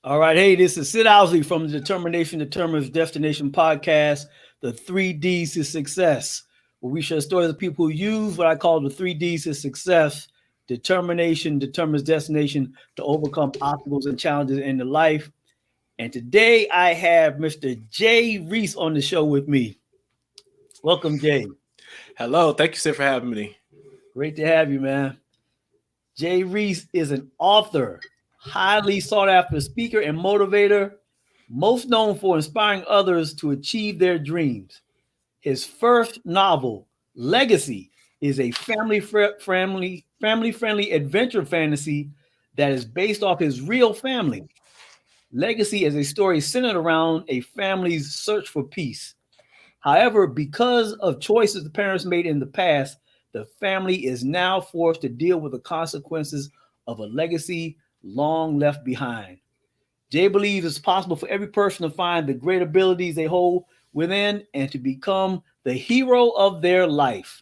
All right. Hey, this is Sid Owsley from the Determination Determines Destination podcast, the 3Ds to Success, where we share stories of people who use what I call the 3Ds to success. Determination determines destination to overcome obstacles and challenges in their life. And today I have Mr. Jay Reace on the show with me. Welcome, Jay. Hello. Thank you, Sid, for having me. Great to have you, man. Jay Reace is an author, highly sought after speaker and motivator, most known for inspiring others to achieve their dreams. His first novel, Legacy, is a family-friendly adventure fantasy that is based off his real family. Legacy is a story centered around a family's search for peace. However, because of choices the parents made in the past, the family is now forced to deal with the consequences of a legacy long left behind. Jay believes it's possible for every person to find the great abilities they hold within and to become the hero of their life.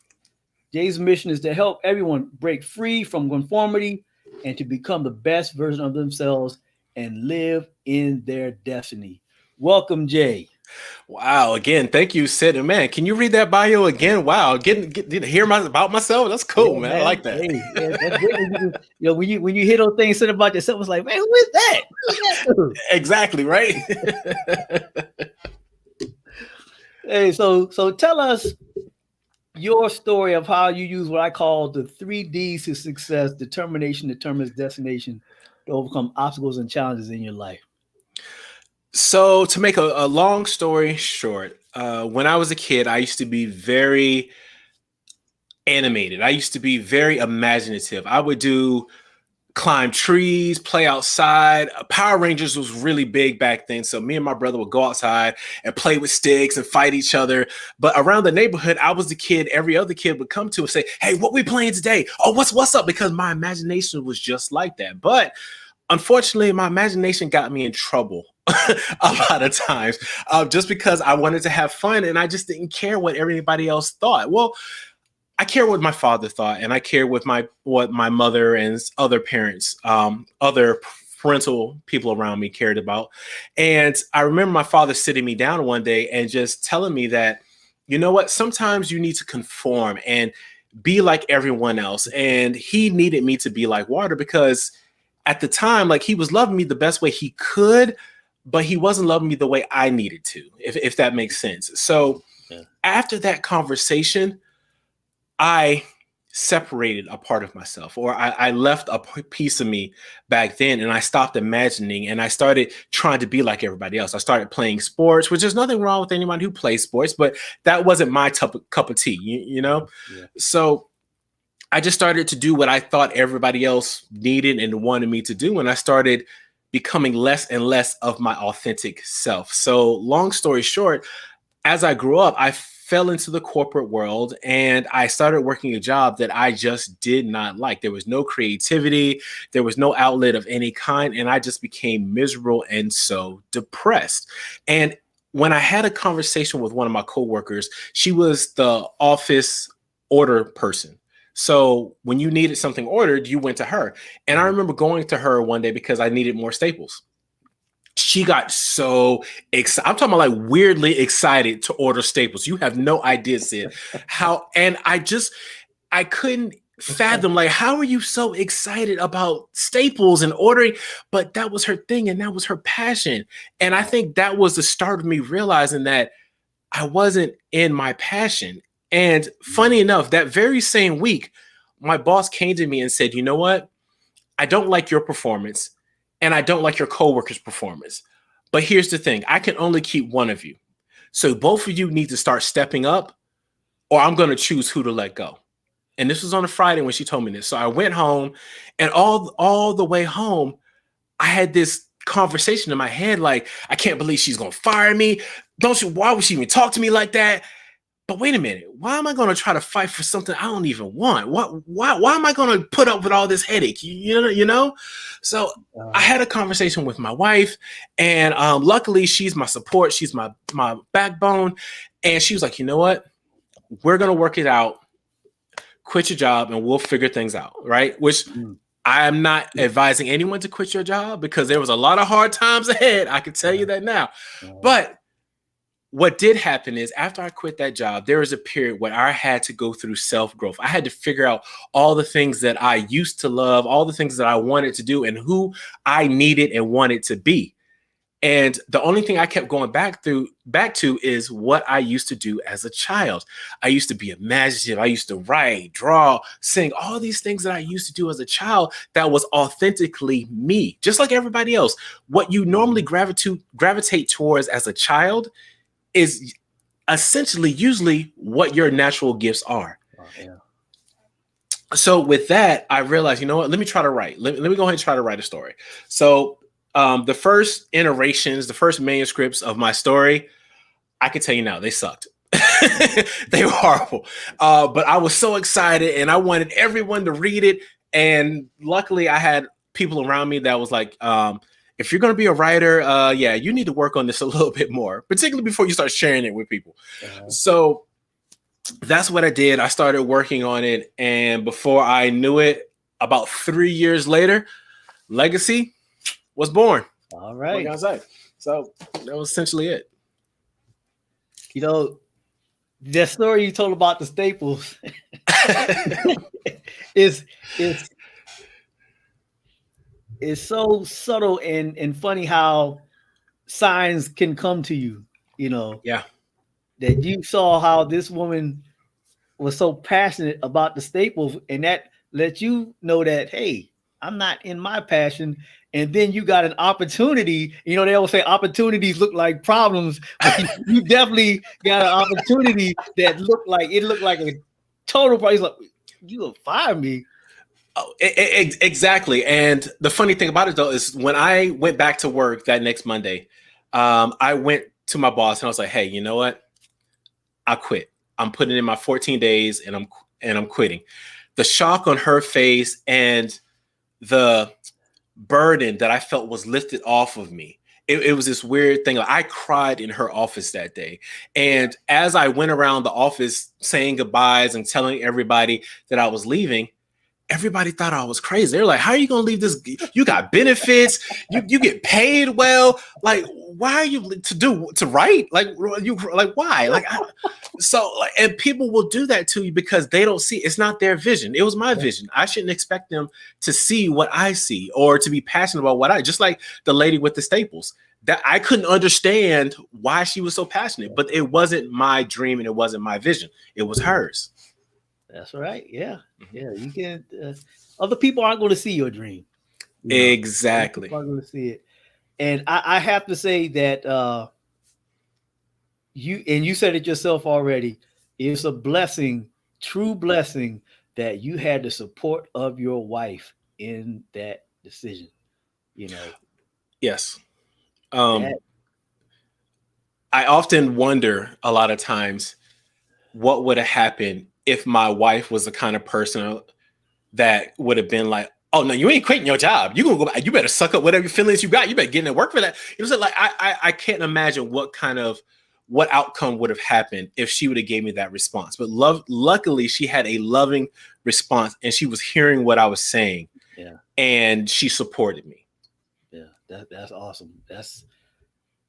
Jay's mission is to help everyone break free from conformity and to become the best version of themselves and live in their destiny. Welcome, Jay. Wow. Again, thank you, Sid. And man, can you read that bio again? Wow. Getting to hear about myself. That's cool, man. I like that. Hey, that's good. When you hear those things said about yourself, it's like, man, who is that? Exactly, right? Hey, so tell us your story of how you use what I call the 3Ds to success. Determination determines destination to overcome obstacles and challenges in your life. So to make a long story short, when I was a kid, I used to be very animated. I used to be very imaginative. I would climb trees, play outside. Power Rangers was really big back then. So me and my brother would go outside and play with sticks and fight each other. But around the neighborhood, I was the kid every other kid would come to and say, hey, what we playing today? Oh, what's up? Because my imagination was just like that. But unfortunately, my imagination got me in trouble a lot of times just because I wanted to have fun and I just didn't care what everybody else thought. Well, I care what my father thought, and I care what my mother and other parents, other parental people around me cared about. And I remember my father sitting me down one day and just telling me that, you know what, sometimes you need to conform and be like everyone else. And he needed me to be like water because at the time, like, he was loving me the best way he could, but he wasn't loving me the way I needed to, if that makes sense. So after that conversation, I separated a part of myself, or I left a piece of me back then, and I stopped imagining, and I started trying to be like everybody else. I started playing sports, which there's nothing wrong with anyone who plays sports, but that wasn't my cup of tea, you know? Yeah. So I just started to do what I thought everybody else needed and wanted me to do, and I started becoming less and less of my authentic self. So long story short, as I grew up, I fell into the corporate world and I started working a job that I just did not like. There was no creativity. There was no outlet of any kind. And I just became miserable and so depressed. And when I had a conversation with one of my coworkers, she was the office order person. So when you needed something ordered, you went to her. And I remember going to her one day because I needed more staples. She got so excited. I'm talking about like weirdly excited to order staples. You have no idea, Sid, how, and I couldn't fathom, like, how are you so excited about staples and ordering? But that was her thing and that was her passion. And I think that was the start of me realizing that I wasn't in my passion. And funny enough, that very same week, my boss came to me and said, you know what? I don't like your performance and I don't like your coworker's performance. But here's the thing. I can only keep one of you. So both of you need to start stepping up or I'm going to choose who to let go. And this was on a Friday when she told me this. So I went home and all the way home, I had this conversation in my head. Like, I can't believe she's going to fire me. Why would she even talk to me like that? But wait a minute, why am I going to try to fight for something I don't even want? Why am I going to put up with all this headache? You know? So I had a conversation with my wife and luckily she's my support. She's my backbone. And she was like, you know what? We're going to work it out. Quit your job and we'll figure things out. Right. Which I am not advising anyone to quit your job because there was a lot of hard times ahead. I can tell you that now. But what did happen is after I quit that job, there was a period where I had to go through self-growth. I had to figure out all the things that I used to love, all the things that I wanted to do, and who I needed and wanted to be. And the only thing I kept going back to is what I used to do as a child. I used to be imaginative. I used to write, draw, sing, all these things that I used to do as a child that was authentically me, just like everybody else. What you normally gravitate towards as a child is essentially usually what your natural gifts are. Oh, yeah. So with that, I realized, you know what, let me try to write. Let me go ahead and try to write a story. So the first iterations, the first manuscripts of my story, I can tell you now, they sucked. They were horrible. But I was so excited and I wanted everyone to read it. And luckily I had people around me that was like, if you're going to be a writer, yeah, you need to work on this a little bit more, particularly before you start sharing it with people. So that's what I did. I started working on it. And before I knew it, about 3 years later, Legacy was born. All right. So that was essentially it. You know, the story you told about the staples is so subtle and funny how signs can come to you, you know. Yeah. That you saw how this woman was so passionate about the staples, and that let you know that, hey, I'm not in my passion. And then you got an opportunity. You know, they always say opportunities look like problems. But you definitely got an opportunity that looked like a total problem. Like, you gonna fire me? Oh, exactly. And the funny thing about it though is when I went back to work that next Monday, I went to my boss and I was like, hey, you know what? I quit. I'm putting in my 14 days and I'm quitting. The shock on her face and the burden that I felt was lifted off of me. It was this weird thing. I cried in her office that day. And as I went around the office saying goodbyes and telling everybody that I was leaving, everybody thought I was crazy. They're like, how are you going to leave this? You got benefits. You get paid well. Like, why are you to write? Like why? And people will do that to you because they don't see, it's not their vision. It was my vision. I shouldn't expect them to see what I see or to be passionate about what just like the lady with the staples, that I couldn't understand why she was so passionate, but it wasn't my dream and it wasn't my vision. It was hers. That's right. Yeah. Yeah. You can, other people aren't going to see your dream. Exactly. People aren't going to see it. And I have to say that you said it yourself already. It's a blessing, true blessing, that you had the support of your wife in that decision. You know. Yes. I often wonder a lot of times what would have happened if my wife was the kind of person that would have been like, oh no, you ain't quitting your job. You gonna go back. You better suck up whatever feelings you got. You better get in and work for that. You know, so like I can't imagine what outcome would have happened if she would have gave me that response. But luckily she had a loving response and she was hearing what I was saying. Yeah. And she supported me. Yeah, that's awesome. That's,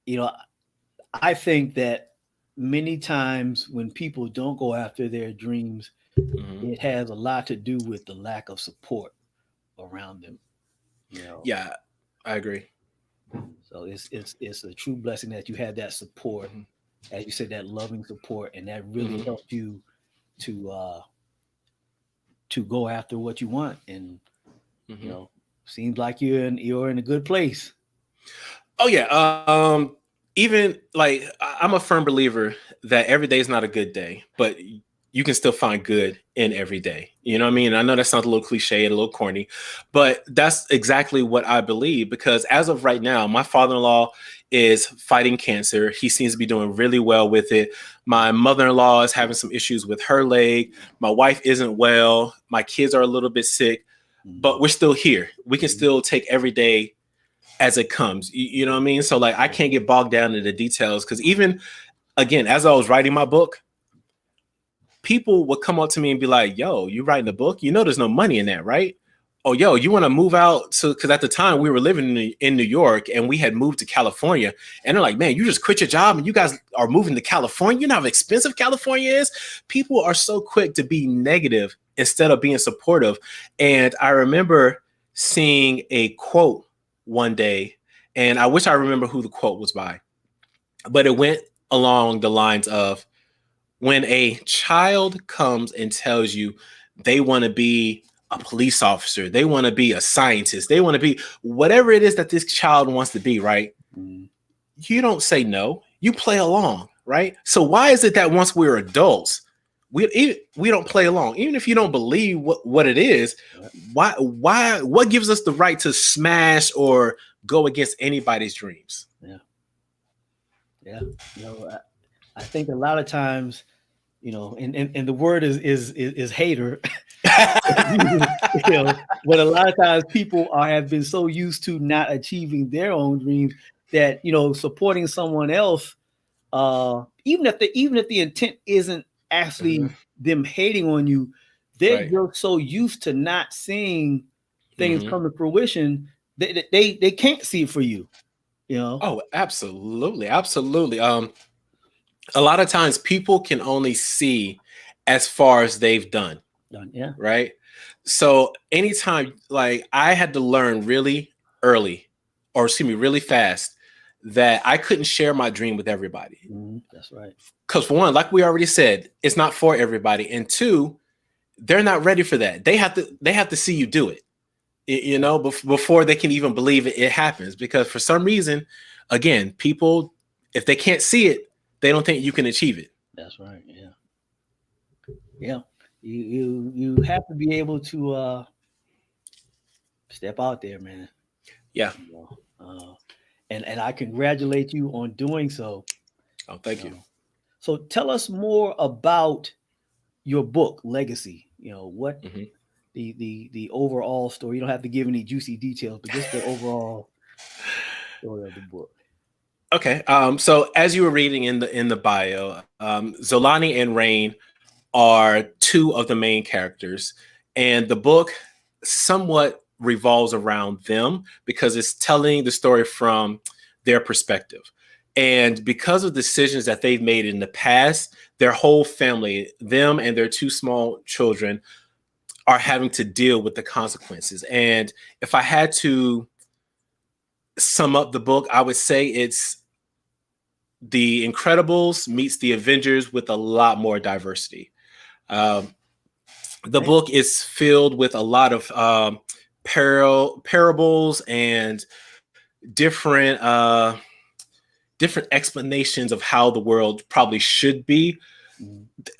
you know, I think that many times when people don't go after their dreams, it has a lot to do with the lack of support around them. You know? Yeah, I agree. So it's a true blessing that you had that support, as you said, that loving support, and that really helped you to go after what you want. And you know, seems like you're in a good place. Oh yeah. Even like I'm a firm believer that every day is not a good day, but you can still find good in every day. You know what I mean? And I know that sounds a little cliche and a little corny, but that's exactly what I believe, because as of right now, my father-in-law is fighting cancer. He seems to be doing really well with it. My mother-in-law is having some issues with her leg. My wife isn't well. My kids are a little bit sick, but we're still here. We can still take every day as it comes. You know what I mean? So like, I can't get bogged down in the details, because even again, as I was writing my book, people would come up to me and be like, yo, you writing a book? You know, there's no money in that, right? oh, yo, you want to move out? So, because at the time we were living in New York and we had moved to California, and they're like, man, you just quit your job and you guys are moving to California. You know how expensive California is? People are so quick to be negative instead of being supportive. And I remember seeing a quote one day, and I wish I remember who the quote was by, but it went along the lines of, when a child comes and tells you they want to be a police officer, they want to be a scientist, they want to be whatever it is that this child wants to be, right? Mm. You don't say no, you play along, right? So why is it that once we're adults, we don't play along? Even if you don't believe what it is, what gives us the right to smash or go against anybody's dreams? Yeah. I think a lot of times, and the word is hater. But a lot of times people have been so used to not achieving their own dreams that supporting someone else, even if the intent isn't actually them hating on you, they're just so used to not seeing things come to fruition that they can't see it for you. Oh, absolutely. A lot of times people can only see as far as they've done. Yeah. Right. So anytime, like, I had to learn really early, or really fast, that I couldn't share my dream with everybody. That's right. Because for one, like we already said, it's not for everybody. And two, they're not ready for that. They have to see you do it, before they can even believe it happens. Because for some reason, again, people, if they can't see it, they don't think you can achieve it. That's right. Yeah. You have to be able to step out there, man. Yeah. And I congratulate you on doing so. Oh, thank you. So tell us more about your book, Legacy. What the overall story. You don't have to give any juicy details, but just the overall story of the book. Okay. So as you were reading in the bio, Zolani and Rain are two of the main characters, and the book somewhat revolves around them because it's telling the story from their perspective. And because of decisions that they've made in the past, their whole family, them and their two small children, are having to deal with the consequences. And if I had to sum up the book, I would say it's The Incredibles meets the Avengers with a lot more diversity. The book is filled with a lot of parables and different explanations of how the world probably should be.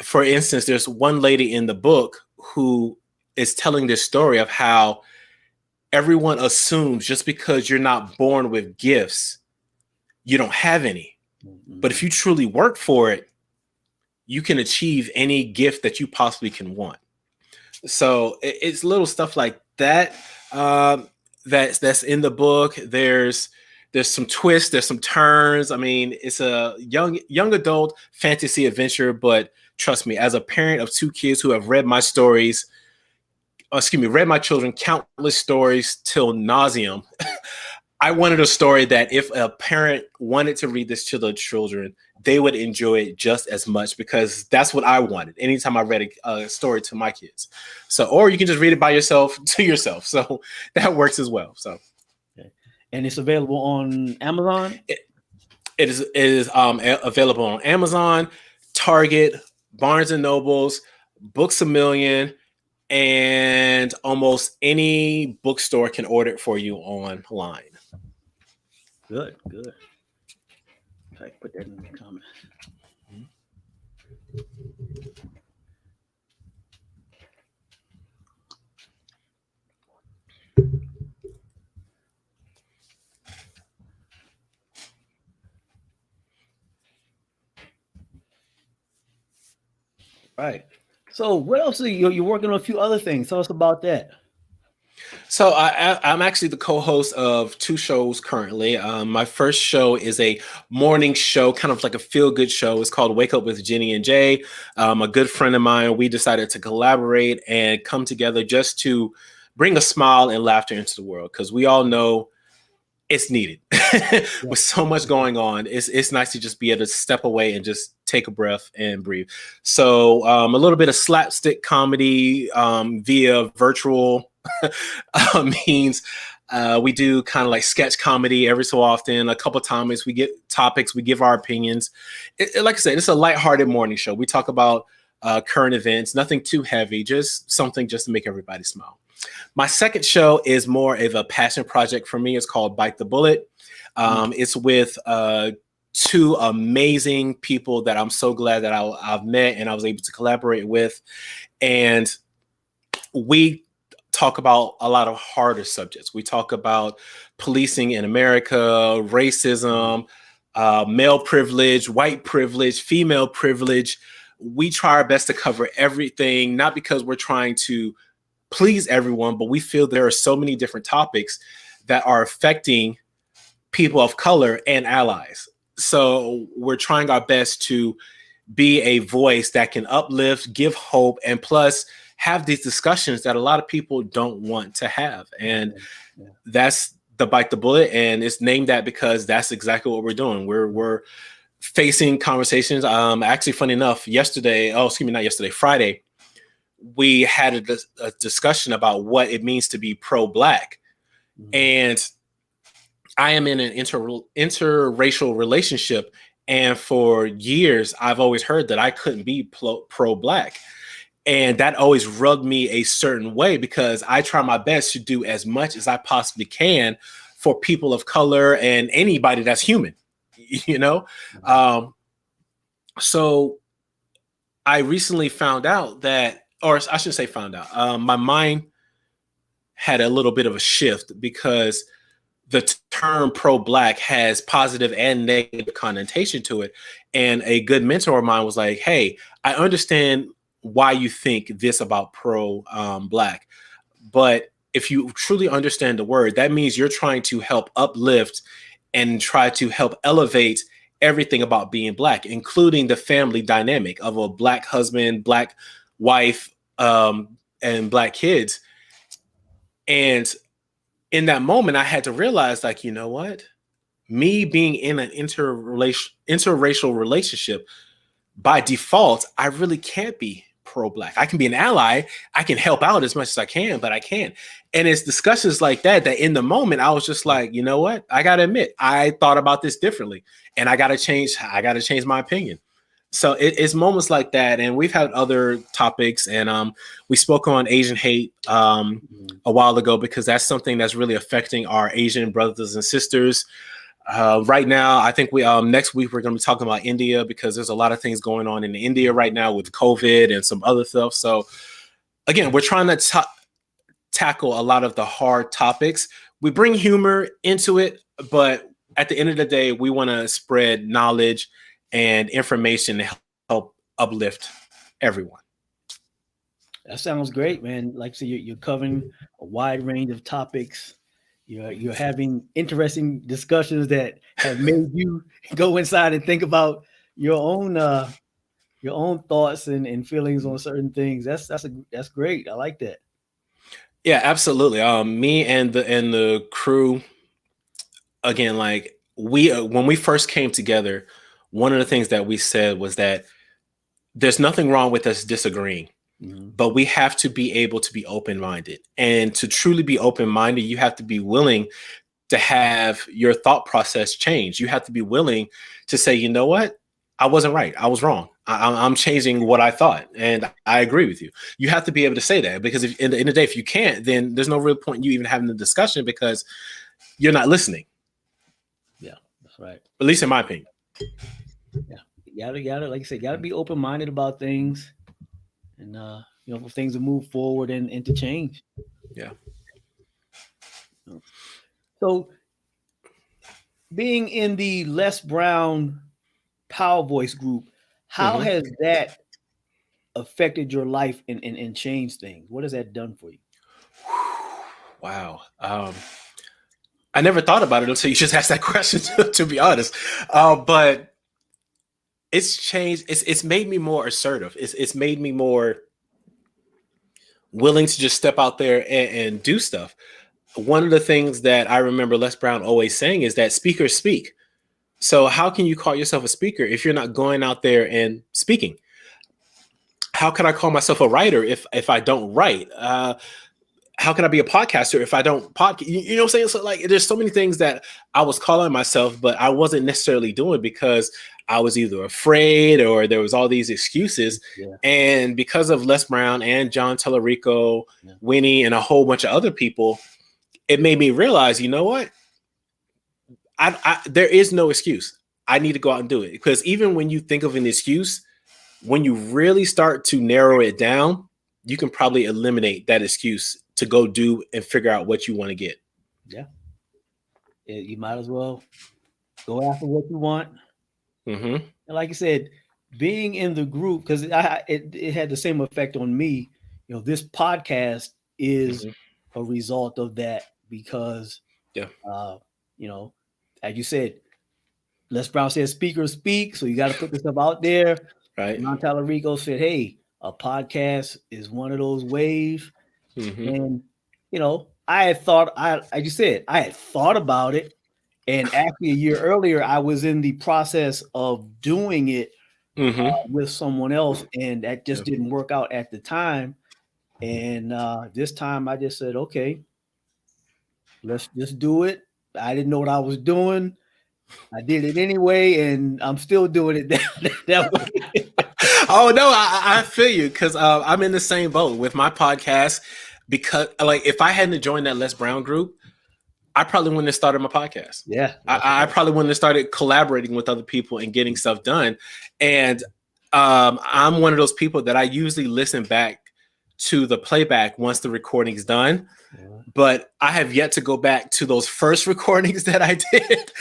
For instance, there's one lady in the book who is telling this story of how everyone assumes just because you're not born with gifts, you don't have any. But if you truly work for it, you can achieve any gift that you possibly can want. So it's little stuff like that that's in the book. There's some twists, there's some turns. I mean, it's a young adult fantasy adventure, but trust me, as a parent of two kids who have read my children countless stories till nauseum, I wanted a story that if a parent wanted to read this to their children, they would enjoy it just as much, because that's what I wanted anytime I read a story to my kids. So, or you can just read it by yourself to yourself. So that works as well. So, okay. And it's available on Amazon? It is available on Amazon, Target, Barnes and Nobles, Books A Million, and almost any bookstore can order it for you online. Good. I put that in the comments. Right. So what else are you're working on? A few other things. Tell us about that. So I'm actually the co-host of two shows currently. My first show is a morning show, kind of like a feel-good show. It's called Wake Up with Jenny and Jay. A good friend of mine, we decided to collaborate and come together just to bring a smile and laughter into the world, because we all know it's needed. With so much going on, it's nice to just be able to step away and just take a breath and breathe. So a little bit of slapstick comedy via virtual means. We do kind of like sketch comedy every so often. A couple of times we get topics, we give our opinions. Like I said, it's a lighthearted morning show. We talk about current events, nothing too heavy, just something just to make everybody smile. My second show is more of a passion project for me. It's called Bite the Bullet. It's with two amazing people that I'm so glad that I've met and I was able to collaborate with. And we talk about a lot of harder subjects. We talk about policing in America, racism, male privilege, white privilege, female privilege. We try our best to cover everything, not because we're trying to please everyone, but we feel there are so many different topics that are affecting people of color and allies. So we're trying our best to be a voice that can uplift, give hope, and plus have these discussions that a lot of people don't want to have. And that's the Bite the Bullet. And it's named that because that's exactly what we're doing. We're facing conversations. Actually, funny enough, Friday, we had a discussion about what it means to be pro-Black. And I am in an interracial relationship. And for years, I've always heard that I couldn't be pro-Black. And that always rubbed me a certain way, because I try my best to do as much as I possibly can for people of color and anybody that's human, you know? So I recently found out that, or I should say found out, my mind had a little bit of a shift, because the term pro-Black has positive and negative connotation to it. And a good mentor of mine was like, hey, I understand why you think this about pro-Black, but if you truly understand the word, that means you're trying to help uplift and try to help elevate everything about being Black, including the family dynamic of a Black husband, Black wife, and Black kids. And in that moment, I had to realize, like, you know what? Me being in an interracial relationship, by default, I really can't be pro-Black. I can be an ally. I can help out as much as I can, but I can't. And it's discussions like that in the moment, I was just like, you know what? I got to admit, I thought about this differently, and I got to change my opinion. So it's moments like that. And we've had other topics, and we spoke on Asian hate a while ago, because that's something that's really affecting our Asian brothers and sisters. Right now, I think we next week we're going to be talking about India, because there's a lot of things going on in India right now with COVID and some other stuff. So again, we're trying to tackle a lot of the hard topics. We bring humor into it, but at the end of the day, we want to spread knowledge and information to help uplift everyone. That sounds great, man. Like I said, you're covering a wide range of topics. You're having interesting discussions that have made you go inside and think about your own thoughts and feelings on certain things. That's great. I like that. Yeah, absolutely. Me and the crew, again, like when we first came together, one of the things that we said was that there's nothing wrong with us disagreeing. But we have to be able to be open-minded. And to truly be open-minded, you have to be willing to have your thought process change. You have to be willing to say, you know what? I wasn't right. I was wrong. I'm changing what I thought. And I agree with you. You have to be able to say that, because if in the end of the day, if you can't, then there's no real point in you even having the discussion, because you're not listening. Yeah, that's right. At least in my opinion. Yeah. You gotta, like I said, gotta be open-minded about things. And for things to move forward and to change. Yeah. So, being in the Les Brown Power Voice group, how has that affected your life and changed things? What has that done for you? Wow. I never thought about it until you just asked that question, to be honest. But it's changed. It's made me more assertive. It's made me more willing to just step out there and do stuff. One of the things that I remember Les Brown always saying is that speakers speak. So how can you call yourself a speaker if you're not going out there and speaking? How can I call myself a writer if I don't write? How can I be a podcaster if I don't podcast? You know what I'm saying? So like, there's so many things that I was calling myself, but I wasn't necessarily doing because I was either afraid or there was all these excuses. Yeah. And because of Les Brown and John Tellerico, Winnie, and a whole bunch of other people, it made me realize, you know what? There is no excuse. I need to go out and do it. Because even when you think of an excuse, when you really start to narrow it down, you can probably eliminate that excuse to go do and figure out what you want to get. Yeah. You might as well go after what you want. Mm-hmm. And like I said, being in the group, because it had the same effect on me. You know, this podcast is a result of that because, you know, as you said, Les Brown said, speakers speak. So you got to put this stuff out there. Right. John Tallarico said, hey, a podcast is one of those ways. And, you know, I had thought about it. And actually a year earlier, I was in the process of doing it with someone else. And that just didn't work out at the time. And this time I just said, okay, let's just do it. I didn't know what I was doing. I did it anyway, and I'm still doing it that way. Oh no, I feel you because I'm in the same boat with my podcast. Because like, if I hadn't joined that Les Brown group, I probably wouldn't have started my podcast. Yeah, I probably wouldn't have started collaborating with other people and getting stuff done. And I'm one of those people that I usually listen back to the playback once the recording's done. But I have yet to go back to those first recordings that I did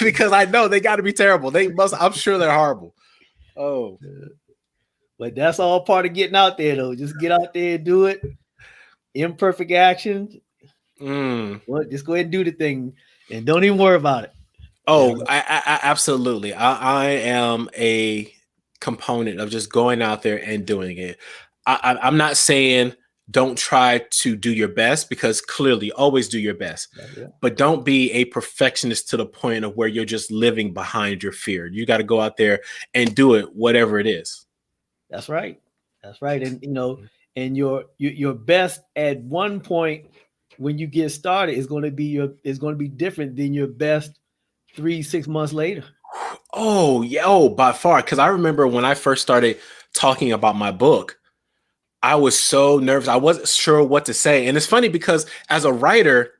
because I know they got to be terrible. I'm sure they're horrible. Oh, but that's all part of getting out there, though. Just get out there and do it. Imperfect action. Well, just go ahead and do the thing and don't even worry about it. Oh, I absolutely. I am a component of just going out there and doing it. I'm not saying don't try to do your best, because clearly always do your best, but don't be a perfectionist to the point of where you're just living behind your fear. You got to go out there and do it, whatever it is. That's right. That's right. And, you know, and your best at one point when you get started is going to be different than your best 3-6 months later. Oh yeah. Oh, by far. Cause I remember when I first started talking about my book, I was so nervous. I wasn't sure what to say. And it's funny because as a writer,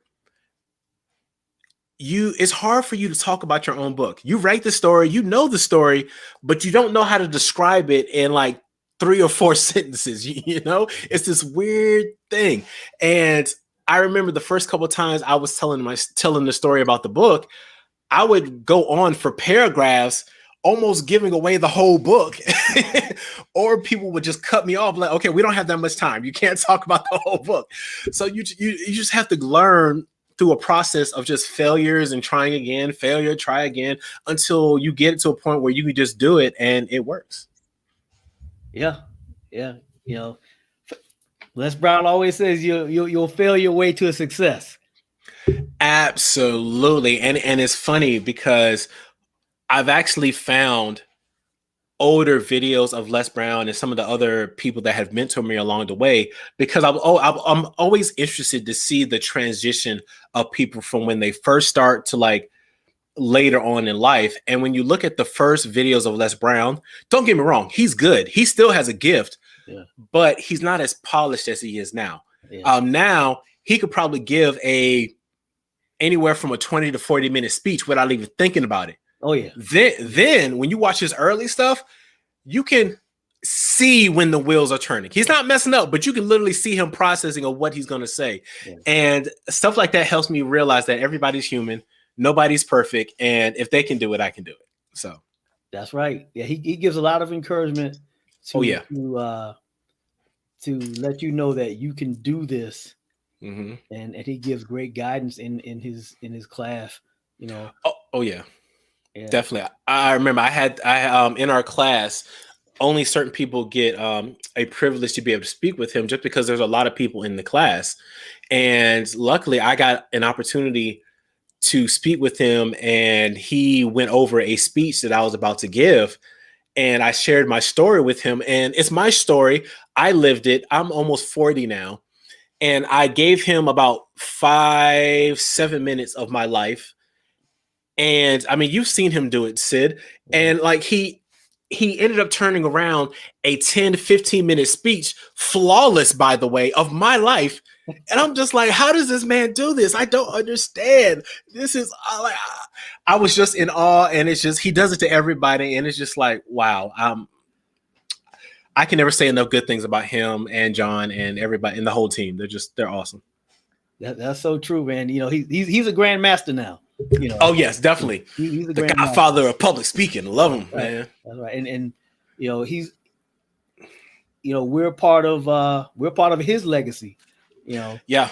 it's hard for you to talk about your own book. You write the story, you know the story, but you don't know how to describe it in like 3 or 4 sentences. You know, it's this weird thing. And I remember the first couple of times I was telling the story about the book, I would go on for paragraphs, almost giving away the whole book. Or people would just cut me off like, okay, we don't have that much time. You can't talk about the whole book. So you just have to learn through a process of just failures and trying again, failure, try again, until you get to a point where you can just do it and it works. Yeah. Yeah. You know, Les Brown always says you'll fail your way to a success. Absolutely. And it's funny because I've actually found older videos of Les Brown and some of the other people that have mentored me along the way, because I'm always interested to see the transition of people from when they first start to like later on in life. And when you look at the first videos of Les Brown, don't get me wrong, he's good. He still has a gift, but he's not as polished as he is now. Now he could probably give anywhere from a 20 to 40 minute speech without even thinking about it. Oh yeah. Then when you watch his early stuff, you can see when the wheels are turning. He's not messing up, but you can literally see him processing of what he's going to say. And stuff like that helps me realize that everybody's human, nobody's perfect, and if they can do it, I can do it. So that's right. Yeah, he gives a lot of encouragement to let you know that you can do this. And he gives great guidance in his class, you know. Oh yeah. Definitely. I remember I in our class, only certain people get a privilege to be able to speak with him, just because there's a lot of people in the class. And luckily, I got an opportunity to speak with him, and he went over a speech that I was about to give. And I shared my story with him, and it's my story. I lived it. I'm almost 40 now. And I gave him about 5-7 minutes of my life. And I mean, you've seen him do it, Sid. And like he ended up turning around a 10-15 minute speech, flawless, by the way, of my life. And I'm just like, how does this man do this? I don't understand. This is like, I was just in awe. And it's just, he does it to everybody. And it's just like, wow. I can never say enough good things about him and John and everybody and the whole team. They're awesome. That's so true, man. You know, he's a grandmaster now. You know. Oh yes, definitely. He's the godfather of public speaking. Love him, right. man. That's right. And you know, we're part of his legacy. You know. Yeah.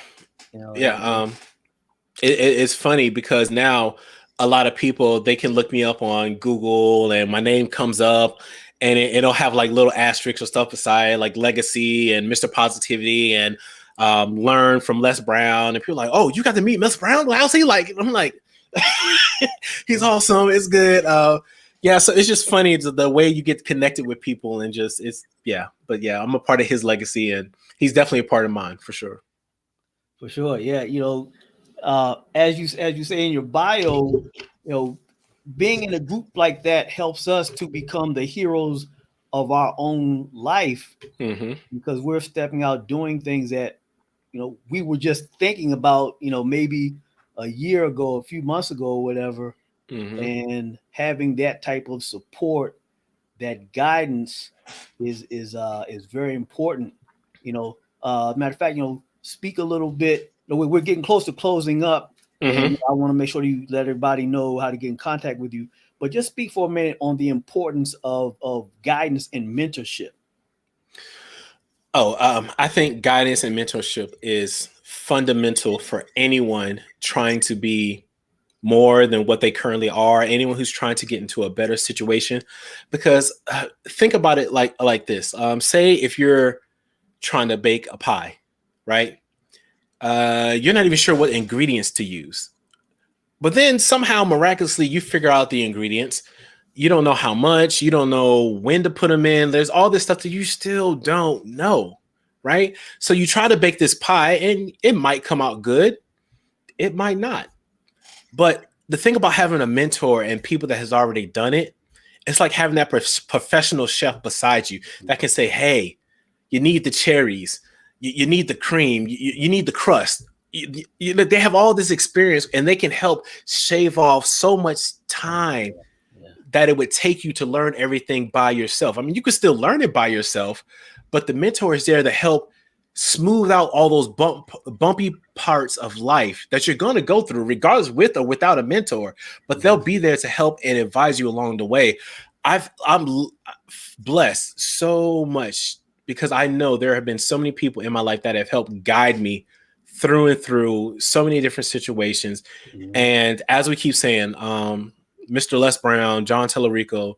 You know, yeah. It's funny because now a lot of people, they can look me up on Google and my name comes up, and it'll have like little asterisks or stuff beside, like legacy and Mr. Positivity and learn from Les Brown. And people are like, oh, you got to meet Mr. Brown? How's he like? I'm like, he's awesome. It's good. Yeah, so it's just funny the way you get connected with people, and just But yeah, I'm a part of his legacy, and he's definitely a part of mine for sure. For sure, yeah. You know, as you say in your bio, you know, being in a group like that helps us to become the heroes of our own life, because we're stepping out doing things that, you know, we were just thinking about, you know, maybe a year ago, a few months ago, or whatever, and having that type of support, that guidance is very important. You know, matter of fact, you know, speak a little bit. You know, we're getting close to closing up, and I want to make sure you let everybody know how to get in contact with you. But just speak for a minute on the importance of guidance and mentorship. I think guidance and mentorship is fundamental for anyone trying to be more than what they currently are, anyone who's trying to get into a better situation. Because think about it like this. Say if you're trying to bake a pie, right? You're not even sure what ingredients to use. But then somehow miraculously you figure out the ingredients. You don't know how much, you don't know when to put them in. There's all this stuff that you still don't know, right? So you try to bake this pie and it might come out good. It might not. But the thing about having a mentor and people that has already done it, it's like having that professional chef beside you that can say, hey, you need the cherries, you need the cream, you need the crust. They have all this experience, and they can help shave off so much time that it would take you to learn everything by yourself. I mean, you could still learn it by yourself, but the mentor is there to help smooth out all those bumpy parts of life that you're going to go through, regardless with or without a mentor. But they'll be there to help and advise you along the way. I'm blessed so much because I know there have been so many people in my life that have helped guide me through and through so many different situations. And as we keep saying, Mr. Les Brown, John Tellerico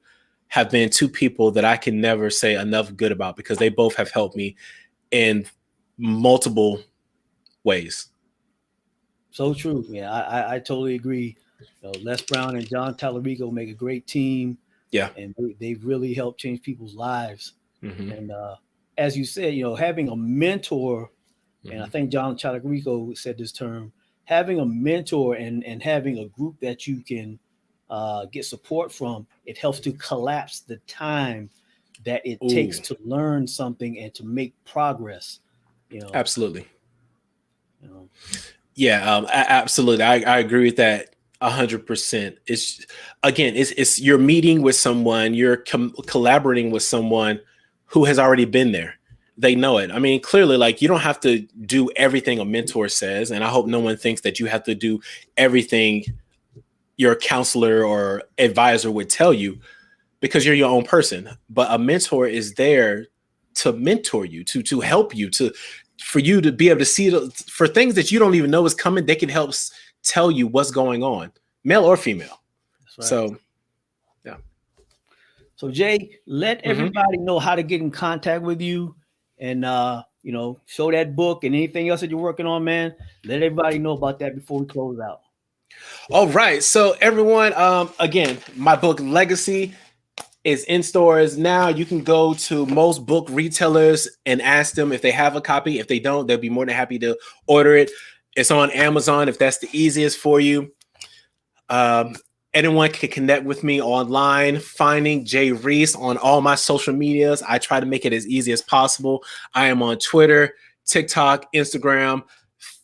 have been two people that I can never say enough good about, because they both have helped me in multiple ways. So true. Yeah, I totally agree. You know, Les Brown and John Tallarico make a great team. Yeah. And they've really helped change people's lives. And as you said, you know, having a mentor, and I think John Tallarico said this term, having a mentor and having a group that you can get support from, it helps to collapse the time that it takes to learn something and to make progress. You know, absolutely. You know. Yeah, absolutely. I agree with that 100%. It's you're meeting with someone, you're collaborating with someone who has already been there. They know it. I mean, clearly, like, you don't have to do everything a mentor says, and I hope no one thinks that you have to do everything your counselor or advisor would tell you, because you're your own person. But a mentor is there to mentor you, to help you, for you to be able to see for things that you don't even know is coming. They can help tell you what's going on, male or female. Right. So So Jay, let everybody know how to get in contact with you and show that book and anything else that you're working on, man. Let everybody know about that before we close out. All right. So everyone, again, my book Legacy is in stores now. You can go to most book retailers and ask them if they have a copy. If they don't, they'll be more than happy to order it. It's on Amazon if that's the easiest for you. Anyone can connect with me online, finding Jay Reace on all my social medias. I try to make it as easy as possible. I am on Twitter, TikTok, Instagram,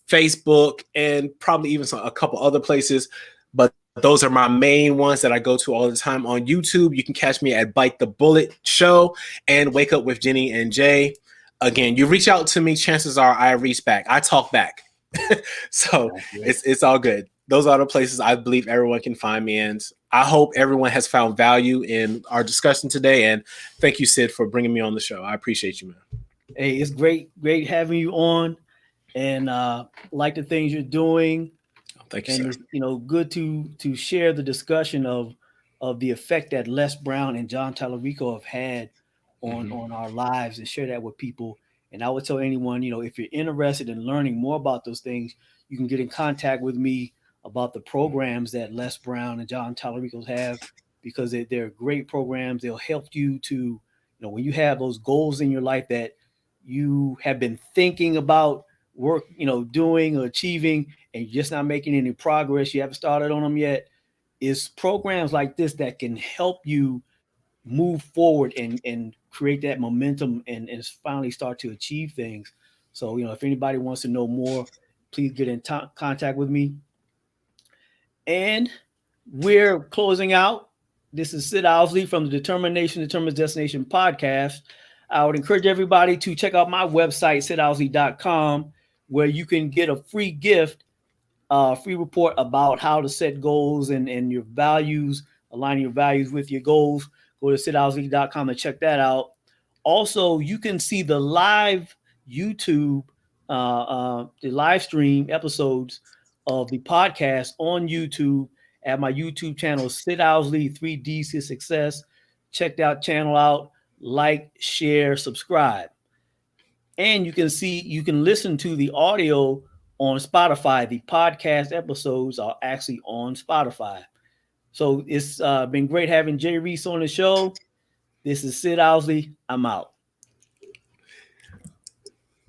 Facebook, and probably even a couple other places. But those are my main ones that I go to all the time. On YouTube, you can catch me at Bite the Bullet Show and Wake Up with Jenny and Jay. Again, you reach out to me, chances are I reach back. I talk back. So it's all good. Those are the places I believe everyone can find me. And I hope everyone has found value in our discussion today. And thank you, Sid, for bringing me on the show. I appreciate you, man. Hey, it's great having you on, and like the things you're doing. Thank you, and sir. it's, good to share the discussion of the effect that Les Brown and John Tallarico have had on our lives, and share that with people. And I would tell anyone, if you're interested in learning more about those things, you can get in contact with me about the programs that Les Brown and John Tallarico have, because they're great programs. They'll help you to, when you have those goals in your life that you have been thinking about doing or achieving, and you're just not making any progress, you haven't started on them yet, is programs like this that can help you move forward and create that momentum and finally start to achieve things. So, if anybody wants to know more, please get in contact with me. And we're closing out. This is Sid Owsley from the Determination Determines Destination podcast. I would encourage everybody to check out my website, sidowsley.com, where you can get a free gift, free report about how to set goals and your values, aligning your values with your goals. Go to sidowsley.com and check that out. Also, you can see the live YouTube, the live stream episodes of the podcast on YouTube at my YouTube channel, Sid Owsley 3Ds to Success. Check that channel out. Like, share, subscribe. And you can listen to the audio on Spotify. The podcast episodes are actually on Spotify. So it's been great having Jay Reace on the show. This is Sid Owsley. I'm out.